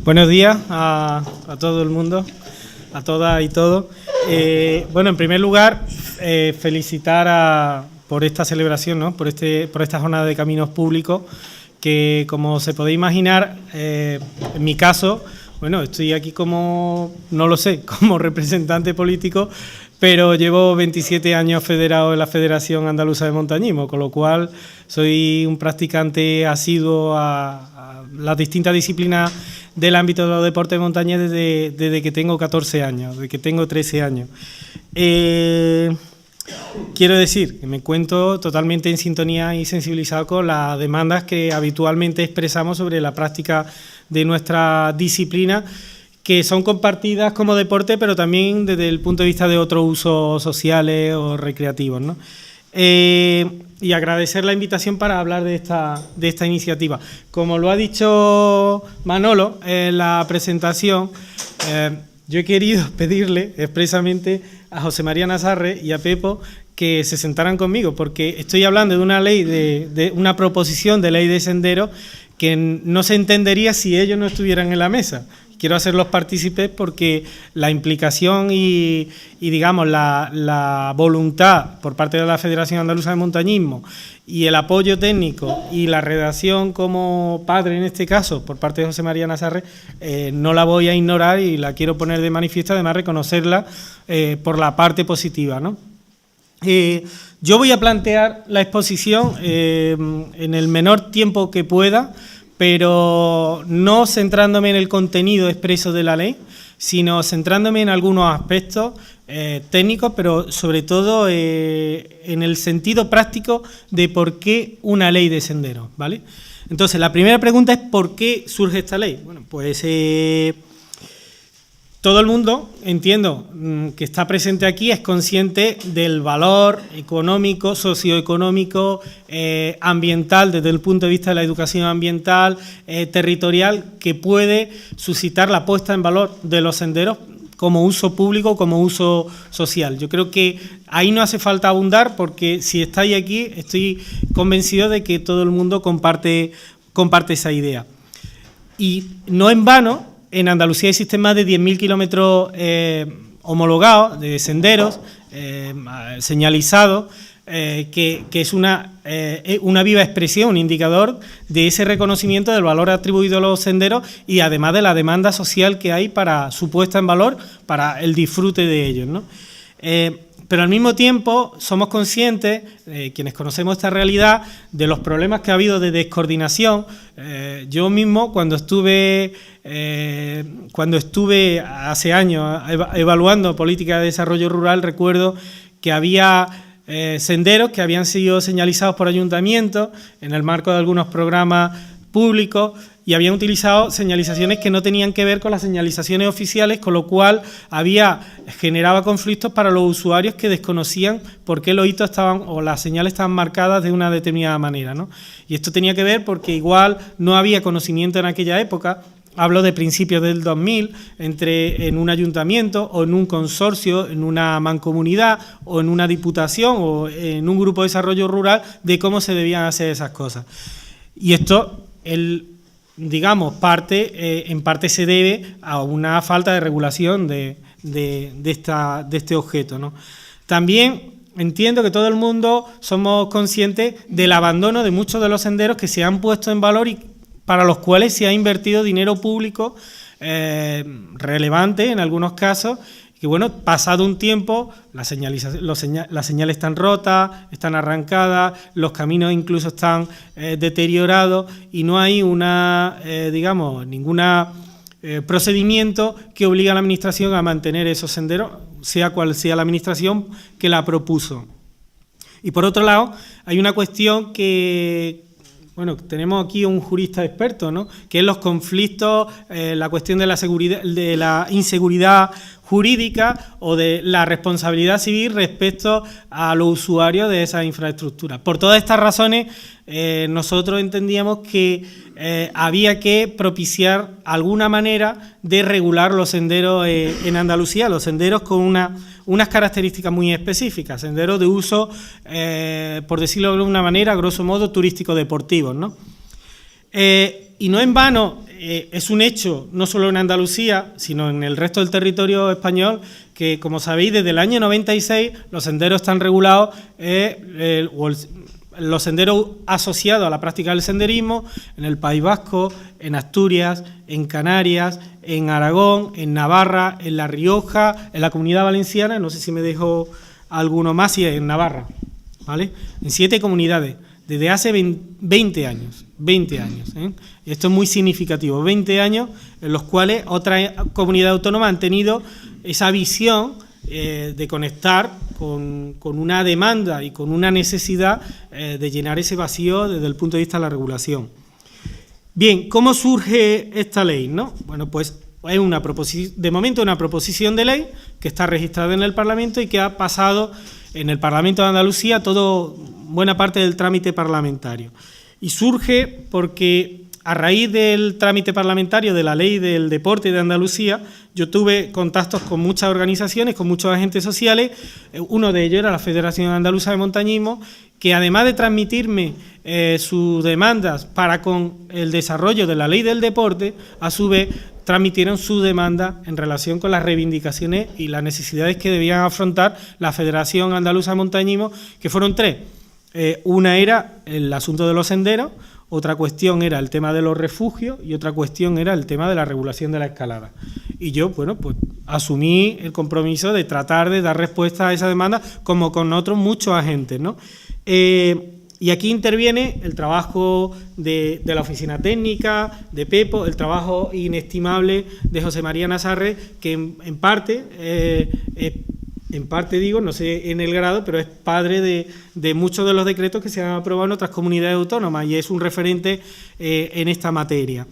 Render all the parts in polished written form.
Buenos días a todo el mundo, a todas y todos. Bueno, en primer lugar, felicitar por esta celebración, ¿no? por esta jornada de caminos públicos, que como se podéis imaginar, en mi caso, bueno, estoy aquí como, no lo sé, como representante político, pero llevo 27 años federado en la Federación Andaluza de Montañismo, con lo cual soy un practicante asiduo a las distintas disciplinas del ámbito de los deportes de montaña desde que tengo 14 años, desde que tengo 13 años. Quiero decir que me encuentro totalmente en sintonía y sensibilizado con las demandas que habitualmente expresamos sobre la práctica de nuestra disciplina, que son compartidas como deporte, pero también desde el punto de vista de otros usos sociales o recreativos, ¿no? Y agradecer la invitación para hablar de esta iniciativa. Como lo ha dicho Manolo en la presentación, yo he querido pedirle expresamente a José María Nazarre y a Pepo que se sentaran conmigo, porque estoy hablando de una ley, de una proposición de ley de senderos que no se entendería si ellos no estuvieran en la mesa. Quiero hacerlos partícipes porque la implicación y digamos, la voluntad por parte de la Federación Andaluza de Montañismo y el apoyo técnico y la redacción como padre, en este caso, por parte de José María Nazarre, no la voy a ignorar y la quiero poner de manifiesto, además reconocerla por la parte positiva, ¿no? Yo voy a plantear la exposición en el menor tiempo que pueda, pero no centrándome en el contenido expreso de la ley, sino centrándome en algunos aspectos técnicos, pero sobre todo en el sentido práctico de por qué una ley de senderos, ¿vale? Entonces, la primera pregunta es ¿por qué surge esta ley? Bueno, pues todo el mundo, entiendo, que está presente aquí es consciente del valor económico, socioeconómico, ambiental, desde el punto de vista de la educación ambiental, territorial, que puede suscitar la puesta en valor de los senderos como uso público, como uso social. Yo creo que ahí no hace falta abundar, porque si estáis aquí, estoy convencido de que todo el mundo comparte esa idea. Y no en vano, en Andalucía existen más de 10.000 kilómetros homologados de senderos, señalizados, que es una viva expresión, un indicador de ese reconocimiento del valor atribuido a los senderos y además de la demanda social que hay para su puesta en valor, para el disfrute de ellos, ¿no? Pero al mismo tiempo somos conscientes, quienes conocemos esta realidad, de los problemas que ha habido de descoordinación. Yo mismo, cuando estuve hace años evaluando política de desarrollo rural, recuerdo que había senderos que habían sido señalizados por ayuntamientos en el marco de algunos programas públicos y habían utilizado señalizaciones que no tenían que ver con las señalizaciones oficiales, con lo cual generaba conflictos para los usuarios que desconocían por qué los hitos estaban o las señales estaban marcadas de una determinada manera, ¿no? Y esto tenía que ver porque igual no había conocimiento en aquella época. Hablo de principios del 2000, en un ayuntamiento o en un consorcio, en una mancomunidad o en una diputación o en un grupo de desarrollo rural, de cómo se debían hacer esas cosas. Y esto, digamos, en parte se debe a una falta de regulación de este objeto, ¿no? También entiendo que todo el mundo somos conscientes del abandono de muchos de los senderos que se han puesto en valor y para los cuales se ha invertido dinero público relevante en algunos casos, que bueno, pasado un tiempo, las señales están rotas, están arrancadas, los caminos incluso están deteriorados y no hay ningún procedimiento que obligue a la Administración a mantener esos senderos, sea cual sea la Administración que la propuso. Y por otro lado, hay una cuestión que, bueno, tenemos aquí un jurista experto, ¿no?, que es los conflictos, la cuestión de la seguridad, de la inseguridad jurídica o de la responsabilidad civil respecto a los usuarios de esas infraestructuras. Por todas estas razones, nosotros entendíamos que había que propiciar alguna manera de regular los senderos en Andalucía, los senderos con unas características muy específicas, senderos de uso, por decirlo de alguna manera, grosso modo, turístico-deportivos, ¿no? Y no en vano, es un hecho no solo en Andalucía, sino en el resto del territorio español, que, como sabéis, desde el año 96 los senderos están regulados, los senderos asociados a la práctica del senderismo en el País Vasco, en Asturias, en Canarias, en Aragón, en Navarra, en La Rioja, en la Comunidad Valenciana, no sé si me dejo alguno más, y en Navarra, ¿vale? En 7 comunidades, desde hace 20 años. 20 años, ¿eh? Esto es muy significativo, 20 años en los cuales otras comunidades autónomas han tenido esa visión de conectar con una demanda y con una necesidad de llenar ese vacío desde el punto de vista de la regulación. Bien, ¿cómo surge esta ley, no? Bueno, pues es de momento una proposición de ley que está registrada en el Parlamento y que ha pasado en el Parlamento de Andalucía buena parte del trámite parlamentario. Y surge porque a raíz del trámite parlamentario de la Ley del Deporte de Andalucía, yo tuve contactos con muchas organizaciones, con muchos agentes sociales. Uno de ellos era la Federación Andaluza de Montañismo, que además de transmitirme sus demandas para con el desarrollo de la Ley del Deporte, a su vez transmitieron su demanda en relación con las reivindicaciones y las necesidades que debían afrontar la Federación Andaluza de Montañismo, que fueron 3. Una era el asunto de los senderos, otra cuestión era el tema de los refugios y otra cuestión era el tema de la regulación de la escalada. Y yo, bueno, pues asumí el compromiso de tratar de dar respuesta a esa demanda, como con otros muchos agentes, ¿no? Y aquí interviene el trabajo de la oficina técnica, de Pepo, el trabajo inestimable de José María Nazarre, que en parte digo, no sé en el grado, pero es padre de muchos de los decretos que se han aprobado en otras comunidades autónomas y es un referente en esta materia.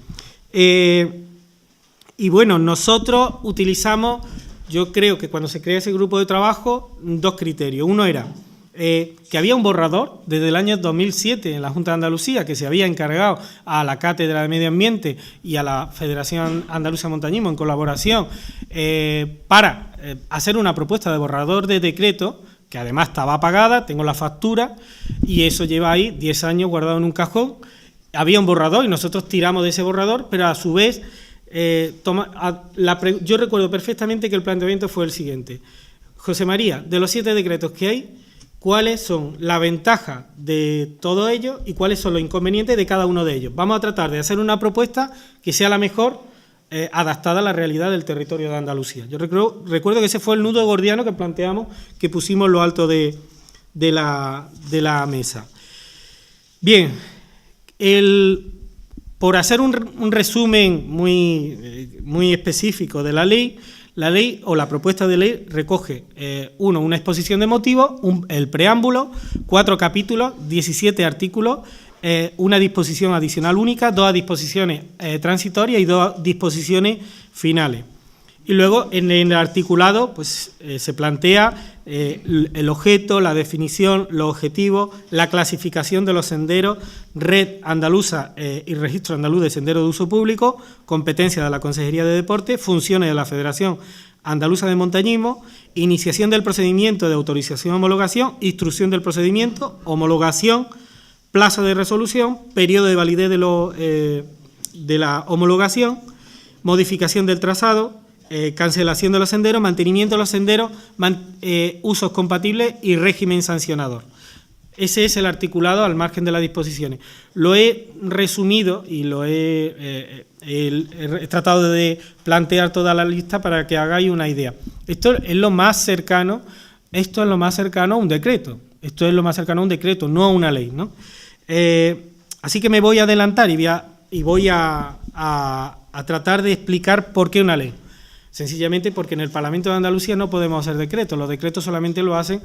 Y bueno, nosotros utilizamos, yo creo que cuando se crea ese grupo de trabajo, 2 criterios. Uno era que había un borrador desde el año 2007 en la Junta de Andalucía que se había encargado a la Cátedra de Medio Ambiente y a la Federación Andaluza de Montañismo en colaboración para hacer una propuesta de borrador de decreto, que además estaba pagada, tengo la factura, y eso lleva ahí 10 años guardado en un cajón. Había un borrador y nosotros tiramos de ese borrador, pero a su vez yo recuerdo perfectamente que el planteamiento fue el siguiente: José María, de los 7 decretos que hay, ¿cuáles son las ventajas de todo ello y cuáles son los inconvenientes de cada uno de ellos? Vamos a tratar de hacer una propuesta que sea la mejor adaptada a la realidad del territorio de Andalucía. Yo recuerdo que ese fue el nudo gordiano que planteamos, que pusimos lo alto de la mesa. Bien, por hacer un resumen muy específico de la ley o la propuesta de ley recoge, una exposición de motivos, el preámbulo, 4 capítulos, 17 artículos, una disposición adicional única, 2 disposiciones transitorias y 2 disposiciones finales. Y luego en el articulado pues, se plantea el objeto, la definición, los objetivos, la clasificación de los senderos, red andaluza y registro andaluz de senderos de uso público, competencia de la Consejería de Deporte, funciones de la Federación Andaluza de Montañismo, iniciación del procedimiento de autorización y homologación, instrucción del procedimiento, homologación, plazo de resolución, periodo de validez de la homologación, modificación del trazado, cancelación de los senderos, mantenimiento de los senderos, usos compatibles y régimen sancionador. Ese es el articulado al margen de las disposiciones. Lo he resumido y he tratado de plantear toda la lista para que hagáis una idea. Esto es lo más cercano a un decreto. Esto es lo más cercano a un decreto, no a una ley, ¿no? Así que me voy a adelantar y voy a tratar de explicar por qué una ley. Sencillamente porque en el Parlamento de Andalucía no podemos hacer decretos. Los decretos solamente lo hacen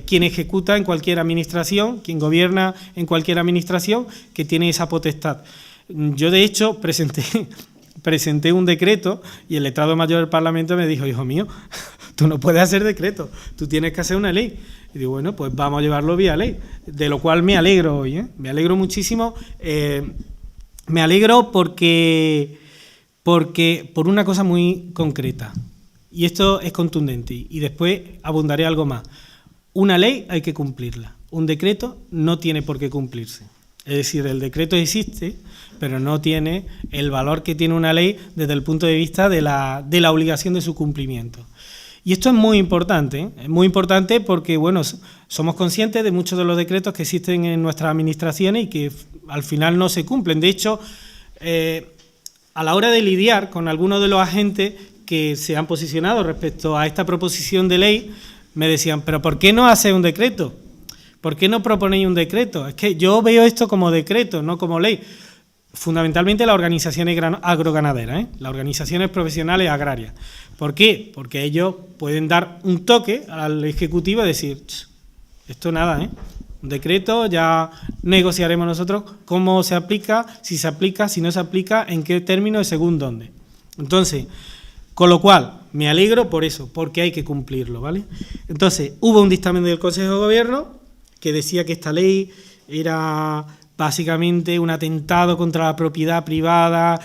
quien ejecuta en cualquier administración, quien gobierna en cualquier administración que tiene esa potestad. Yo, de hecho, presenté un decreto y el letrado mayor del Parlamento me dijo: hijo mío, tú no puedes hacer decretos, tú tienes que hacer una ley. Y digo, bueno, pues vamos a llevarlo vía ley, de lo cual me alegro hoy, ¿eh? Me alegro muchísimo. Me alegro porque por una cosa muy concreta, y esto es contundente, y después abundaré algo más. Una ley hay que cumplirla, un decreto no tiene por qué cumplirse. Es decir, el decreto existe, pero no tiene el valor que tiene una ley desde el punto de vista de la obligación de su cumplimiento. Y esto es muy importante porque, bueno, somos conscientes de muchos de los decretos que existen en nuestras administraciones y que al final no se cumplen. De hecho, a la hora de lidiar con algunos de los agentes que se han posicionado respecto a esta proposición de ley, me decían, ¿pero por qué no hace un decreto? ¿Por qué no proponéis un decreto? Es que yo veo esto como decreto, no como ley. Fundamentalmente las organizaciones agroganaderas, las organizaciones profesionales agrarias. ¿Por qué? Porque ellos pueden dar un toque al Ejecutivo y decir, esto nada, un decreto, ya negociaremos nosotros cómo se aplica, si no se aplica, en qué términos y según dónde. Entonces, con lo cual, me alegro por eso, porque hay que cumplirlo, ¿vale? Entonces, hubo un dictamen del Consejo de Gobierno que decía que esta ley era básicamente un atentado contra la propiedad privada,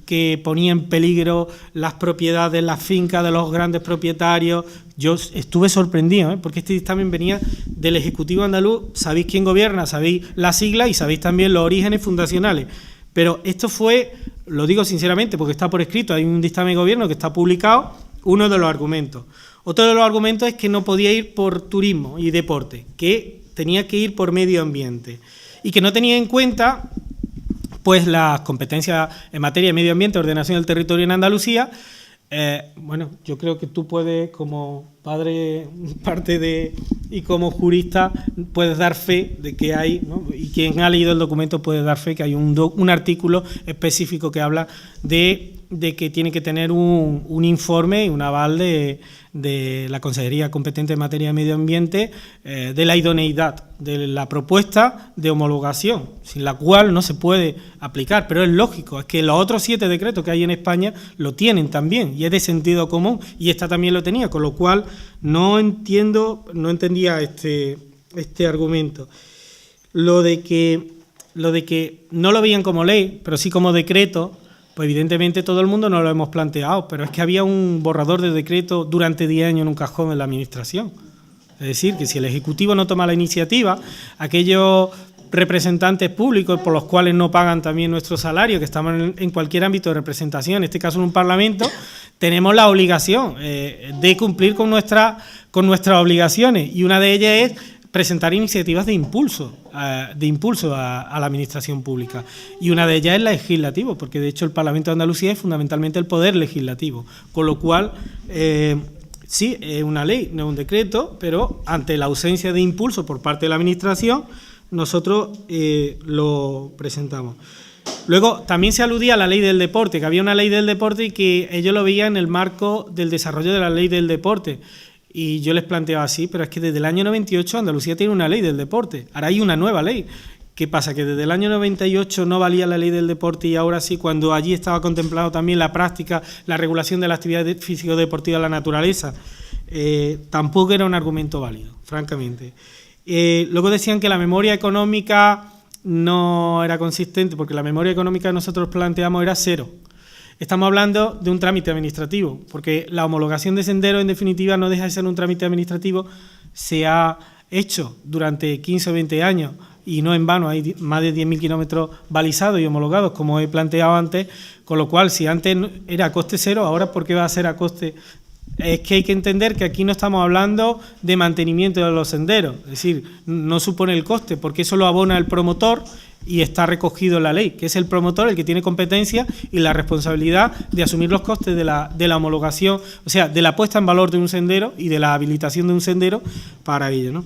que ponía en peligro las propiedades, las fincas de los grandes propietarios. Yo estuve sorprendido, porque este dictamen venía del Ejecutivo andaluz. Sabéis quién gobierna, sabéis las siglas y sabéis también los orígenes fundacionales. Pero esto fue, lo digo sinceramente, porque está por escrito, hay un dictamen de gobierno que está publicado, uno de los argumentos. Otro de los argumentos es que no podía ir por turismo y deporte, que tenía que ir por medio ambiente y que no tenía en cuenta pues las competencias en materia de medio ambiente, ordenación del territorio en Andalucía. Bueno, yo creo que tú puedes, como padre y como jurista, puedes dar fe de que hay, ¿no? Y quien ha leído el documento puede dar fe que hay un artículo específico que habla de que tiene que tener un informe y un aval de la Consejería competente en materia de medio ambiente, de la idoneidad de la propuesta de homologación, sin la cual no se puede aplicar. Pero es lógico, es que los otros 7 decretos que hay en España lo tienen también y es de sentido común, y esta también lo tenía, con lo cual no entendía este argumento. Lo de que no lo veían como ley, pero sí como decreto, pues evidentemente todo el mundo no lo hemos planteado, pero es que había un borrador de decreto durante 10 años en un cajón en la Administración. Es decir, que si el Ejecutivo no toma la iniciativa, aquellos representantes públicos por los cuales no pagan también nuestro salario, que estamos en cualquier ámbito de representación, en este caso en un Parlamento, tenemos la obligación de cumplir con nuestras obligaciones, y una de ellas es presentar iniciativas de impulso a la administración pública, y una de ellas es la legislativa, porque de hecho el Parlamento de Andalucía es fundamentalmente el poder legislativo, con lo cual sí, es una ley, no es un decreto, pero ante la ausencia de impulso por parte de la administración, nosotros lo presentamos. Luego también se aludía a la ley del deporte, que había una ley del deporte y que ellos lo veían en el marco del desarrollo de la ley del deporte. Y yo les planteaba así, pero es que desde el año 98 Andalucía tiene una ley del deporte. Ahora hay una nueva ley. ¿Qué pasa? ¿Que desde el año 98 no valía la ley del deporte y ahora sí, cuando allí estaba contemplado también la práctica, la regulación de la actividad físico-deportiva en la naturaleza? Tampoco era un argumento válido, francamente. Luego decían que la memoria económica no era consistente, porque la memoria económica que nosotros planteamos era 0. Estamos hablando de un trámite administrativo, porque la homologación de senderos, en definitiva, no deja de ser un trámite administrativo. Se ha hecho durante 15 o 20 años, y no en vano, hay más de 10.000 kilómetros balizados y homologados, como he planteado antes, con lo cual, si antes era a coste 0, ahora ¿por qué va a ser a coste? Es que hay que entender que aquí no estamos hablando de mantenimiento de los senderos, es decir, no supone el coste, porque eso lo abona el promotor y está recogido en la ley, que es el promotor el que tiene competencia y la responsabilidad de asumir los costes de la homologación, o sea, de la puesta en valor de un sendero y de la habilitación de un sendero para ello, ¿no?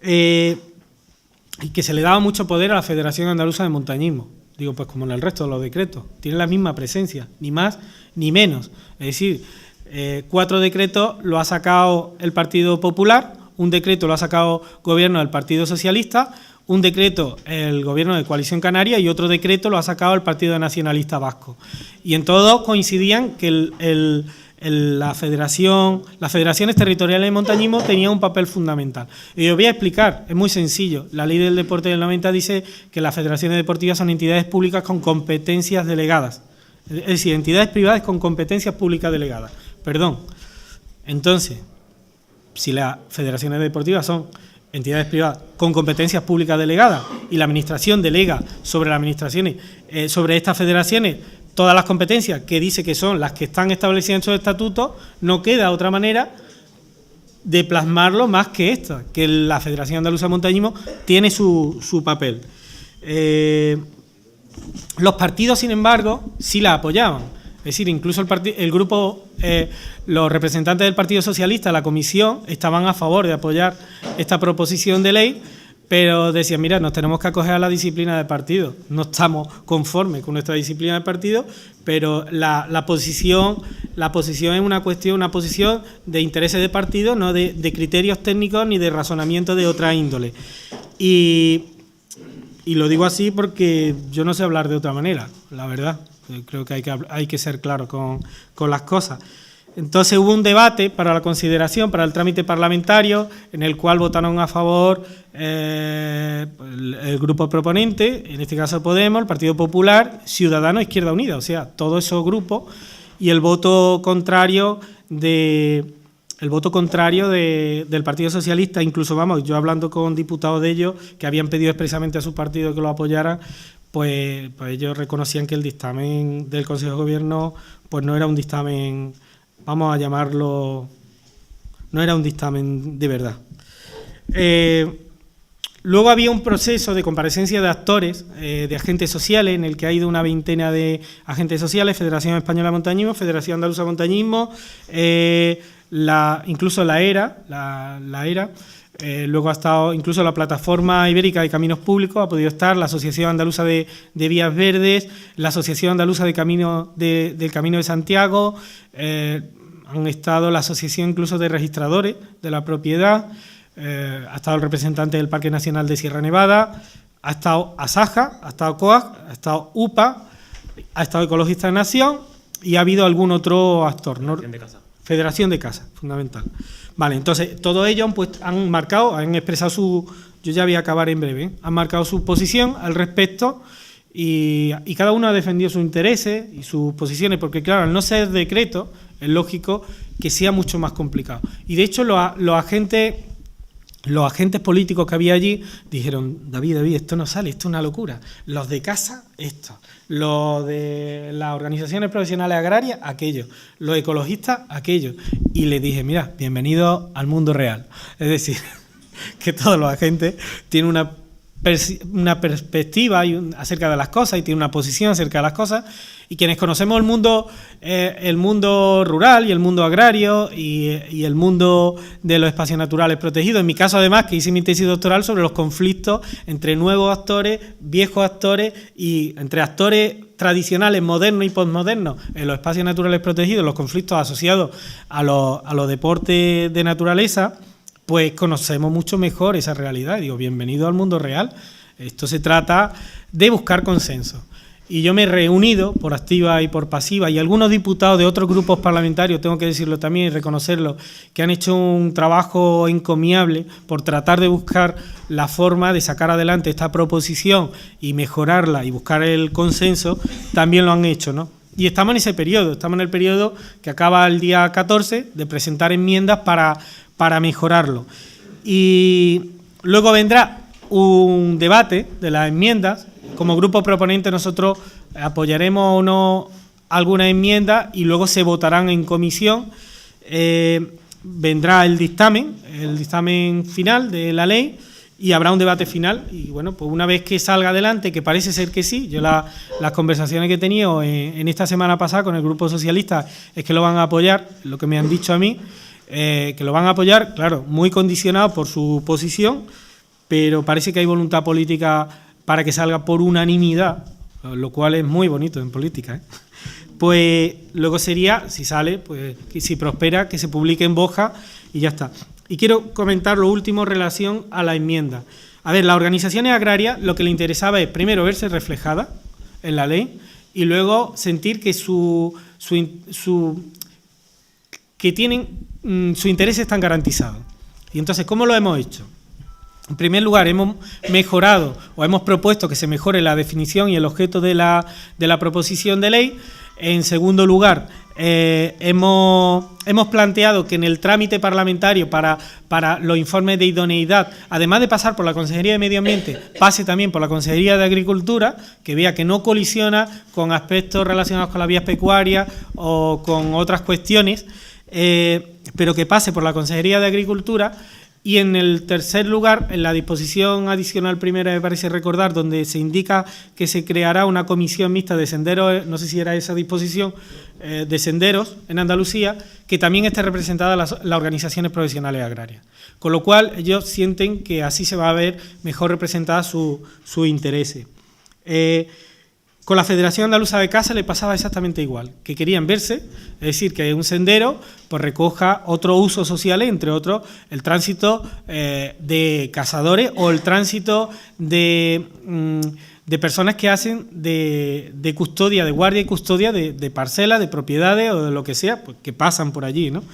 Y que se le daba mucho poder a la Federación Andaluza de Montañismo. Digo, pues como en el resto de los decretos, tiene la misma presencia, ni más ni menos. Es decir, 4 decretos lo ha sacado el Partido Popular, un decreto lo ha sacado gobierno del Partido Socialista, un decreto el gobierno de Coalición Canaria y otro decreto lo ha sacado el Partido Nacionalista Vasco. Y en todos coincidían que las federaciones territoriales de montañismo tenían un papel fundamental. Y os voy a explicar, es muy sencillo. La ley del deporte del 90 dice que las federaciones deportivas son entidades públicas con competencias delegadas. Es decir, entidades privadas con competencias públicas delegadas. Perdón. Entonces, si las federaciones deportivas son entidades privadas con competencias públicas delegadas, y la Administración delega sobre las administraciones, sobre estas federaciones, todas las competencias que dice que son las que están establecidas en sus estatutos, no queda otra manera de plasmarlo más que esta, que la Federación Andaluza de Montañismo tiene su papel. Los partidos, sin embargo, sí la apoyaban. Es decir, incluso el grupo, los representantes del Partido Socialista, la comisión, estaban a favor de apoyar esta proposición de ley, pero decían, mira, nos tenemos que acoger a la disciplina de partido. No estamos conformes con nuestra disciplina de partido, pero la posición es una posición de intereses de partido, no de criterios técnicos ni de razonamiento de otra índole. Y lo digo así porque yo no sé hablar de otra manera, la verdad. Creo que hay que ser claro con las cosas. Entonces hubo un debate para la consideración, para el trámite parlamentario, en el cual votaron a favor el grupo proponente, en este caso Podemos, el Partido Popular, Ciudadanos, Izquierda Unida, o sea, todos esos grupos, y el voto contrario del Partido Socialista. Incluso, vamos, yo hablando con diputados de ellos que habían pedido expresamente a su partido que lo apoyaran, pues ellos reconocían que el dictamen del Consejo de Gobierno pues no era un dictamen, vamos a llamarlo, no era un dictamen de verdad. Luego había un proceso de comparecencia de actores, de agentes sociales, en el que ha ido una veintena de agentes sociales, Federación Española de Montañismo, Federación Andaluza de Montañismo, incluso la ERA, luego ha estado incluso la Plataforma Ibérica de Caminos Públicos, ha podido estar la Asociación Andaluza de Vías Verdes, la Asociación Andaluza del Camino de Santiago, han estado la Asociación incluso de Registradores de la Propiedad, ha estado el representante del Parque Nacional de Sierra Nevada, ha estado ASAJA, ha estado COAG, ha estado UPA, ha estado Ecologistas de Nación y ha habido algún otro actor, ¿no? Federación de Casa, fundamental. Vale, entonces todos ellos han expresado yo ya voy a acabar en breve, han marcado su posición al respecto y cada uno ha defendido sus intereses y sus posiciones, porque claro, al no ser decreto, es lógico que sea mucho más complicado. Y de hecho los agentes políticos que había allí dijeron, David, esto no sale, esto es una locura. Los de Casa, esto. Los de las organizaciones profesionales agrarias, aquello. Los ecologistas, aquello. Y les dije, mira, bienvenido al mundo real. Es decir, que todos los agentes tienen una perspectiva acerca de las cosas y tienen una posición acerca de las cosas, y quienes conocemos el mundo rural y el mundo agrario y el mundo de los espacios naturales protegidos, en mi caso además que hice mi tesis doctoral sobre los conflictos entre nuevos actores, viejos actores y entre actores tradicionales, modernos y postmodernos en los espacios naturales protegidos, los conflictos asociados a los deportes de naturaleza, pues conocemos mucho mejor esa realidad. Digo, bienvenido al mundo real. Esto se trata de buscar consenso. Y yo me he reunido por activa y por pasiva, y algunos diputados de otros grupos parlamentarios, tengo que decirlo también y reconocerlo, que han hecho un trabajo encomiable por tratar de buscar la forma de sacar adelante esta proposición y mejorarla y buscar el consenso, también lo han hecho, ¿no? Y estamos en ese periodo, estamos en el periodo que acaba el día 14 de presentar enmiendas para mejorarlo. Y luego vendrá un debate de las enmiendas. Como grupo proponente nosotros apoyaremos o no algunas enmiendas y luego se votarán en comisión. Vendrá el dictamen final de la ley y habrá un debate final. Y bueno, pues una vez que salga adelante, que parece ser que sí, yo las conversaciones que he tenido en esta semana pasada con el Grupo Socialista es que lo van a apoyar, lo que me han dicho a mí, que lo van a apoyar, claro, muy condicionado por su posición, pero parece que hay voluntad política para que salga por unanimidad, lo cual es muy bonito en política, ¿eh? Pues luego sería, si sale, pues que si prospera, que se publique en Boja y ya está. Y quiero comentar lo último en relación a la enmienda. A ver, las organizaciones agrarias lo que le interesaba es primero verse reflejada en la ley y luego sentir que sus intereses están garantizados. Y entonces, ¿cómo lo hemos hecho? En primer lugar, hemos mejorado o hemos propuesto que se mejore la definición y el objeto de la proposición de ley. En segundo lugar, hemos planteado que en el trámite parlamentario para los informes de idoneidad, además de pasar por la Consejería de Medio Ambiente, pase también por la Consejería de Agricultura, que vea que no colisiona con aspectos relacionados con las vías pecuarias o con otras cuestiones, pero que pase por la Consejería de Agricultura. Y en el tercer lugar, en la disposición adicional primera, me parece recordar, donde se indica que se creará una comisión mixta de senderos, no sé si era esa disposición, de senderos en Andalucía, que también esté representada las organizaciones profesionales agrarias. Con lo cual, ellos sienten que así se va a ver mejor representada su interés. Con la Federación Andaluza de Caza le pasaba exactamente igual, que querían verse, es decir, que un sendero pues recoja otros usos sociales, entre otros el tránsito de cazadores o el tránsito de personas que hacen de custodia, de guardia y custodia de parcelas, de propiedades o de lo que sea, pues que pasan por allí, ¿no?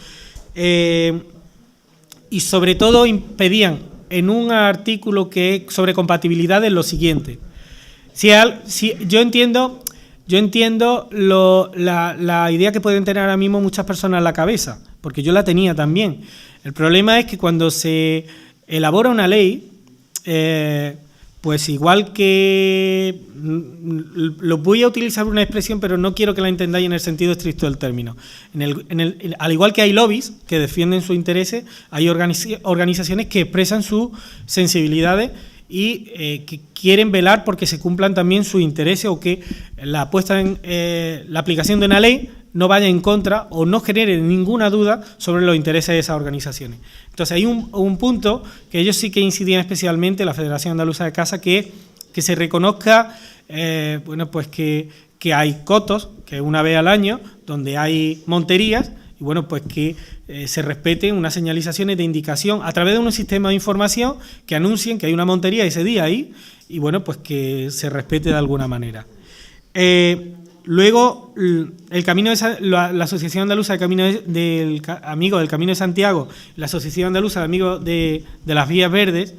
Y sobre todo pedían en un artículo que es sobre compatibilidades lo siguiente. Si yo entiendo la idea que pueden tener ahora mismo muchas personas en la cabeza, porque yo la tenía también. El problema es que cuando se elabora una ley, pues igual que, lo voy a utilizar una expresión, pero no quiero que la entendáis en el sentido estricto del término. Al igual que hay lobbies que defienden sus intereses, hay organizaciones que expresan sus sensibilidades y que quieren velar porque se cumplan también sus intereses o que la aplicación de una ley no vaya en contra o no genere ninguna duda sobre los intereses de esas organizaciones. Entonces hay un punto que ellos sí que incidían especialmente, la Federación Andaluza de Caza, que se reconozca pues que hay cotos, que una vez al año, donde hay monterías, y bueno, pues que se respeten unas señalizaciones de indicación a través de un sistema de información que anuncien que hay una montería ese día ahí y bueno, pues que se respete de alguna manera. Luego, la Asociación Andaluza Amigos del Camino de Santiago, la Asociación Andaluza de Amigos de las Vías Verdes,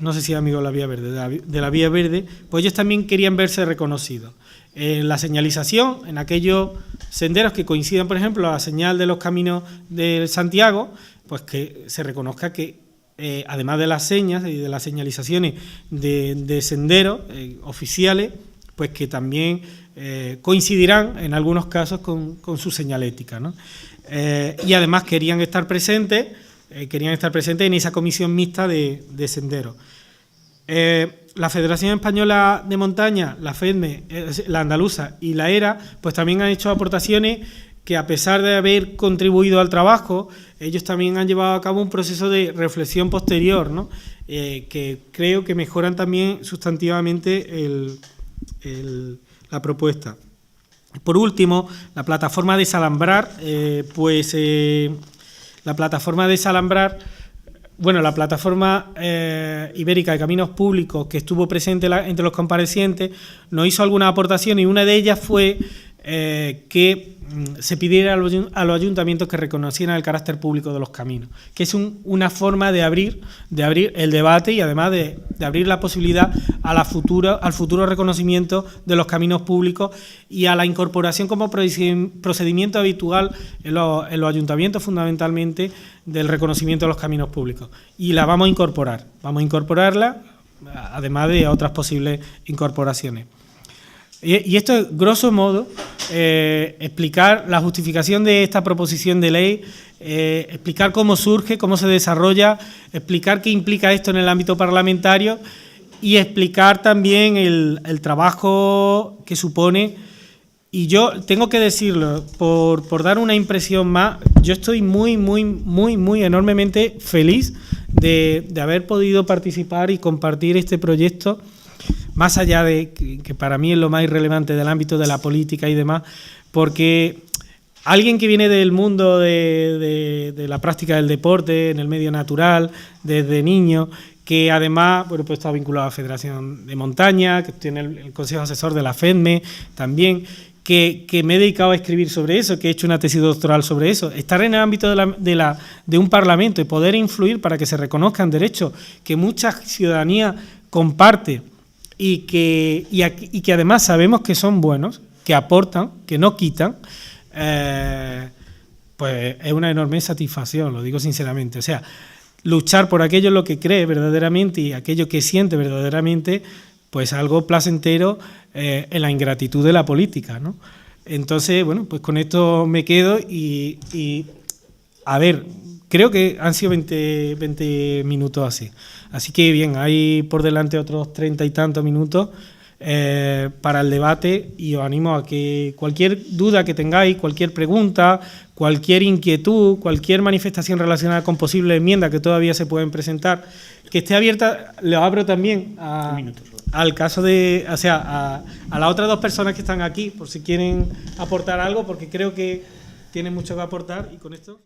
no sé si amigos de la Vía Verde, de la Vía Verde, pues ellos también querían verse reconocidos. La señalización en aquellos senderos que coincidan, por ejemplo, la señal de los caminos de Santiago, pues que se reconozca que, además de las señas y de las señalizaciones de senderos oficiales, pues que también coincidirán en algunos casos con su señalética, ¿no? Y además querían estar presentes en esa comisión mixta de senderos. La Federación Española de Montaña, la FEDME, la andaluza y la ERA, pues también han hecho aportaciones que, a pesar de haber contribuido al trabajo, ellos también han llevado a cabo un proceso de reflexión posterior, ¿no? Que creo que mejoran también sustantivamente la propuesta. Por último, la plataforma Desalambrar, la plataforma ibérica de caminos públicos, que estuvo presente entre los comparecientes, nos hizo algunas aportaciones y una de ellas fue que se pidiera a los ayuntamientos que reconocieran el carácter público de los caminos, que es una forma de abrir el debate y además de abrir la posibilidad al futuro reconocimiento de los caminos públicos y a la incorporación como procedimiento habitual en los ayuntamientos, fundamentalmente, del reconocimiento de los caminos públicos. Y la vamos a incorporarla, además de otras posibles incorporaciones. Y esto es, grosso modo, explicar la justificación de esta proposición de ley, explicar cómo surge, cómo se desarrolla, explicar qué implica esto en el ámbito parlamentario y explicar también el trabajo que supone. Y yo tengo que decirlo, por dar una impresión más, yo estoy muy enormemente feliz de haber podido participar y compartir este proyecto, más allá de que para mí es lo más irrelevante del ámbito de la política y demás, porque alguien que viene del mundo de la práctica del deporte, en el medio natural, desde niño, que además pues está vinculado a la Federación de Montaña, que tiene el Consejo Asesor de la FEDME también, que me he dedicado a escribir sobre eso, que he hecho una tesis doctoral sobre eso, estar en el ámbito de un parlamento y poder influir para que se reconozcan derechos que mucha ciudadanía comparte y que además sabemos que son buenos, que aportan, que no quitan, pues es una enorme satisfacción, lo digo sinceramente. O sea, luchar por aquello en lo que cree verdaderamente y aquello que siente verdaderamente, pues algo placentero en la ingratitud de la política, ¿no? Entonces, bueno, pues con esto me quedo y a ver, creo que han sido 20 minutos así. Así que bien, hay por delante otros 30 y tantos minutos para el debate y os animo a que cualquier duda que tengáis, cualquier pregunta, cualquier inquietud, cualquier manifestación relacionada con posibles enmiendas que todavía se pueden presentar, que esté abierta, lo abro también al caso de, o sea, a las otras dos personas que están aquí, por si quieren aportar algo, porque creo que tienen mucho que aportar y con esto...